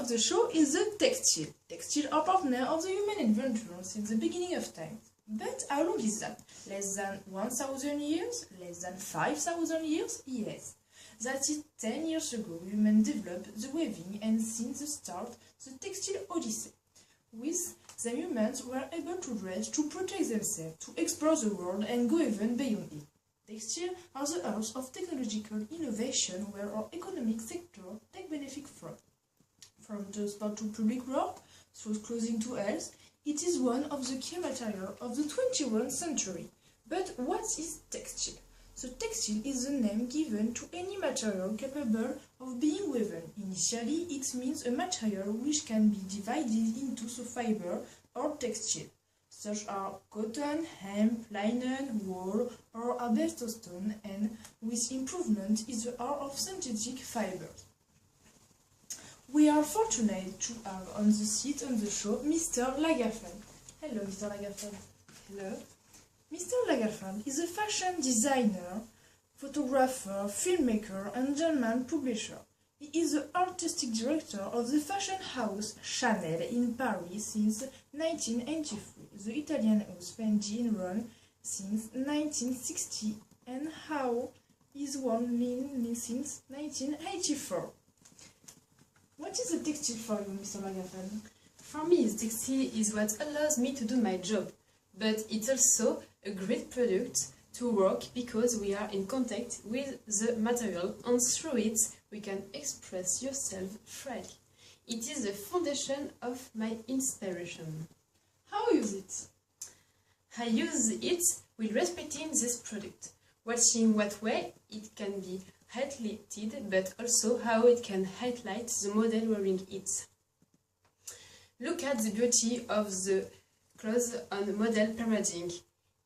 The show is the textile. Textile are partner of the human invention since the beginning of time. But how long is that? Less than 1,000 years? Less than 5,000 years? Yes. That is 10 years ago humans developed the weaving and since the start the textile odyssey. With them humans were able to dress, to protect themselves, to explore the world and go even beyond it. Textile are the heart of technological innovation where our economic sector take benefit from. From transport to public work, through clothing to health, it is one of the key materials of the 21st century. But what is textile? So textile is the name given to any material capable of being woven. Initially, it means a material which can be divided into the fiber or textile, such as cotton, hemp, linen, wool, or asbestos, and with improvement is the art of synthetic fibers. We are fortunate to have on the seat on the show Mr. Lagerfeld. Hello, Mr. Lagerfeld. Hello. Mr. Lagerfeld is a fashion designer, photographer, filmmaker, and German publisher. He is the artistic director of the fashion house Chanel in Paris since 1983, the Italian house Fendi in Rome since 1960, and how is one since 1984. What is a textile for you, Mr. Lagerfeld? For me, the textile is what allows me to do my job, but it's also a great product to work because we are in contact with the material and through it we can express yourself freely. It is the foundation of my inspiration. How you use it? I use it with respecting this product, watching what way it can be highlighted, but also how it can highlight the model wearing it. Look at the beauty of the clothes on model parading.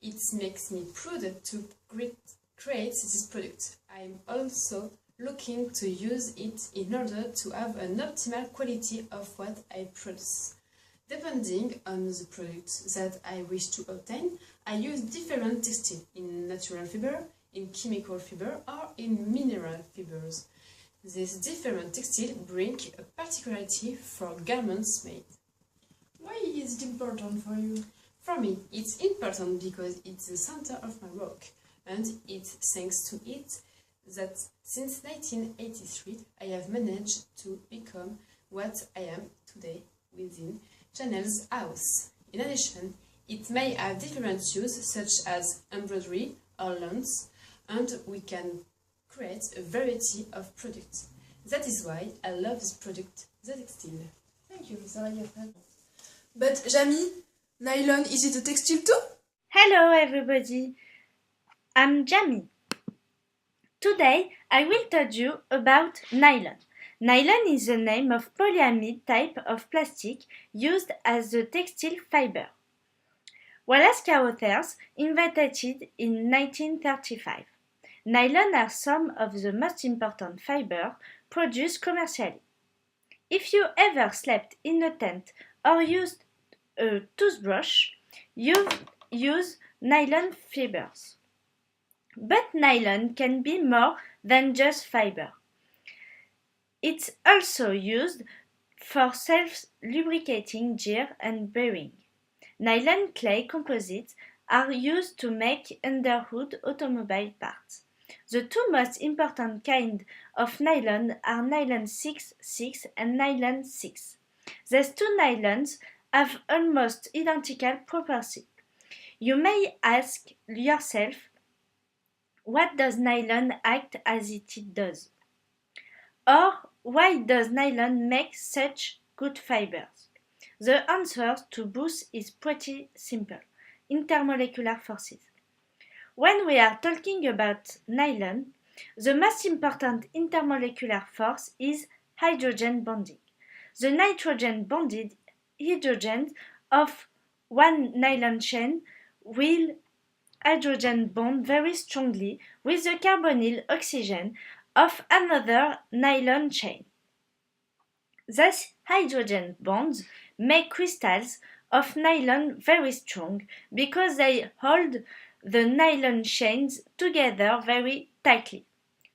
It makes me proud to create this product. I'm also looking to use it in order to have an optimal quality of what I produce. Depending on the product that I wish to obtain, I use different textiles in natural fiber, in chemical fiber or in mineral fibers. These different textiles bring a particularity for garments made. Why is it important for you? For me, it's important because it's the center of my work, and it's thanks to it that since 1983 I have managed to become what I am today within Chanel's house. In addition, it may have different uses such as embroidery or lawns, and we can create a variety of products. That is why I love this product, the textile. Thank you, Mr. Lagerfeld. But Jamie, nylon, is it a textile too? Hello everybody, I'm Jamie. Today I will tell you about nylon. Nylon is the name of polyamide type of plastic used as a textile fiber. Alaska authors invented it in 1935. Nylon are some of the most important fibers produced commercially. If you ever slept in a tent or used a toothbrush, you use nylon fibers. But nylon can be more than just fiber. It's also used for self-lubricating gear and bearing. Nylon clay composites are used to make underhood automobile parts. The two most important kinds of nylon are nylon 6 and nylon 6. These two nylons have almost identical properties. You may ask yourself, what does nylon act as it does? Or why does nylon make such good fibers? The answer to both is pretty simple: intermolecular forces. When we are talking about nylon, the most important intermolecular force is hydrogen bonding. The nitrogen bonded hydrogens of one nylon chain will hydrogen bond very strongly with the carbonyl oxygen of another nylon chain. Thus, hydrogen bonds make crystals of nylon very strong because they hold the nylon chains together very tightly.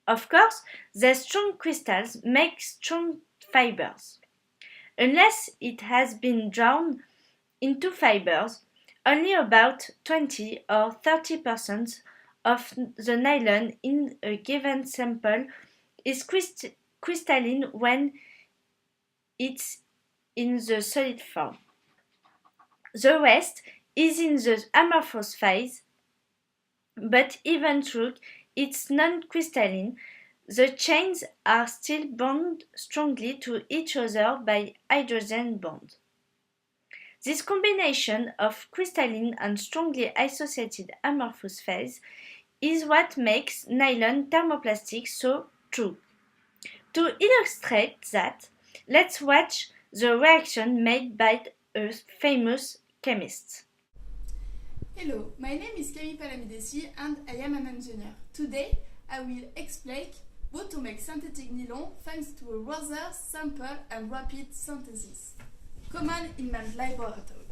Of course, the strong crystals make strong fibers. Unless it has been drawn into fibers, only about 20 or 30% of the nylon in a given sample is crystalline when it's in the solid form. The rest is in the amorphous phase, but even though it's non-crystalline, the chains are still bound strongly to each other by hydrogen bonds. This combination of crystalline and strongly associated amorphous phase is what makes nylon thermoplastic so true. To illustrate that, let's watch the reaction made by a famous chemist. Hello, my name is PALAMIDESSI and I am an engineer. Today I will explain how to make synthetic nylon thanks to a rather simple and rapid synthesis. Common in my laboratory.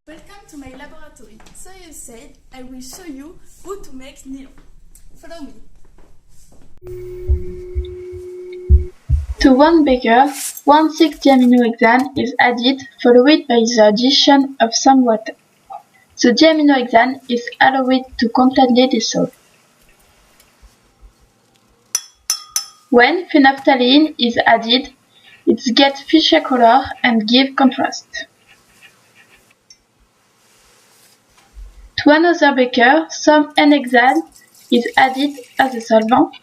Welcome to my laboratory. So you said I will show you how to make nylon. Follow me. To one beaker, 1/6 diaminohexane is added, followed by the addition of some water. The diaminohexane is allowed to completely dissolve. When phenolphthalein is added, it gets fishy color and gives contrast. To another beaker, some N-hexane is added as a solvent.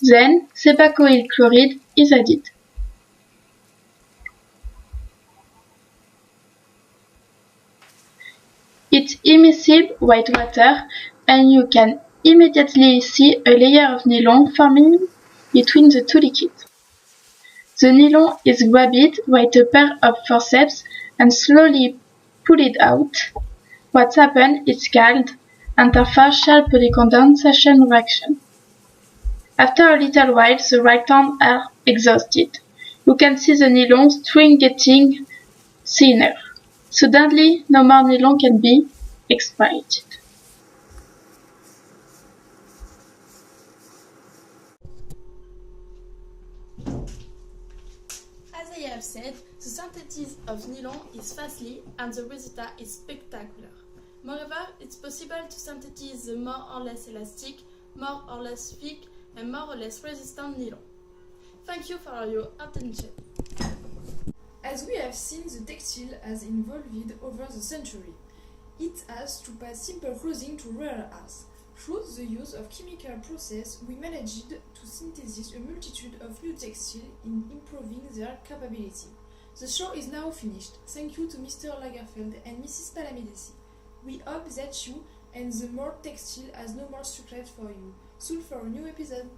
Then sebacoyl chloride is added. It's immiscible white water and you can immediately see a layer of nylon forming between the two liquids. The nylon is grabbed with a pair of forceps and slowly pulled out. What happens is called interfacial polycondensation reaction. After a little while, the reactants are exhausted. You can see the nylon string getting thinner. Suddenly, no more nylon can be extracted. As I have said, the synthesis of nylon is fastly and the result is spectacular. Moreover, it's possible to synthesize the more or less elastic, more or less thick, and more or less resistant nylon. Thank you for your attention. As we have seen, the textile has evolved over the century. It has to pass simple clothing to rare arts. Through the use of chemical process, we managed to synthesize a multitude of new textiles in improving their capability. The show is now finished. Thank you to Mr. Lagerfeld and Mrs. Palamidessi. We hope that you and the more textile has no more secret for you. Soon for a new episode.